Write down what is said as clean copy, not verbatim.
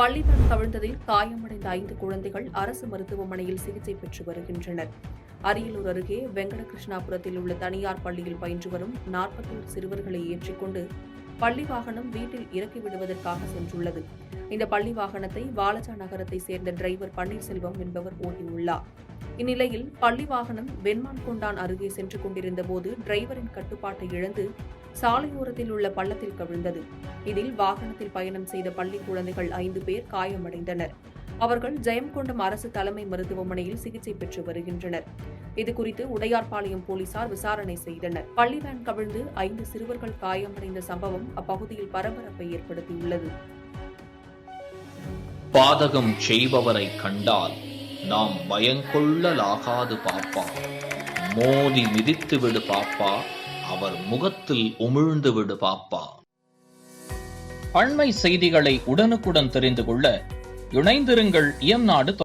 பள்ளிவேன் கவிழ்ந்ததில் காயமடைந்த 5 குழந்தைகள் அரசு மருத்துவமனையில் சிகிச்சை பெற்று வருகின்றனர். அரியலூர் அருகே வெங்கடகிருஷ்ணாபுரத்தில் உள்ள தனியார் பள்ளியில் பயின்று வரும் 41 சிறுவர்களை ஏற்றிக்கொண்டு பள்ளி வாகனம் வீட்டில் இறக்கி விடுவதற்காக சென்றுள்ளது. இந்த பள்ளி வாகனத்தை வாலஜா நகரத்தை சேர்ந்த டிரைவர் பன்னீர்செல்வம் என்பவர் ஓட்டியுள்ளார். இந்நிலையில் பள்ளி வாகனம் வெண்மான்கொண்டான் அருகே சென்று கொண்டிருந்த போது டிரைவரின் கட்டுப்பாட்டை இழந்து சாலையோரத்தில் உள்ள பள்ளத்தில் கவிழ்ந்தது. இதில் வாகனத்தில் பயணம் செய்த பள்ளி குழந்தைகள் 5 பேர் காயமடைந்தனர். அவர்கள் ஜெயங்கொண்டம் அரசு தலைமை மருத்துவமனையில் சிகிச்சை பெற்று வருகின்றனர். இதுகுறித்து உடையார்பாளையம் போலீசார் விசாரணை செய்தனர். பள்ளி வேன் கவிழ்ந்து 5 சிறுவர்கள் காயமடைந்த சம்பவம் அப்பகுதியில் பரபரப்பை ஏற்படுத்தியுள்ளது. பாதகம் செய்பவரை கண்டால் நாம் பயங்கொள்ளலாகாது பாப்பா, மோதி மிதித்து விடு பாப்பா, அவர் முகத்தில் உமிழ்ந்து விடு பாப்பா. அண்மை செய்திகளை உடனுக்குடன் தெரிந்து கொள்ள இணைந்திருங்கள் இயம்நாடு.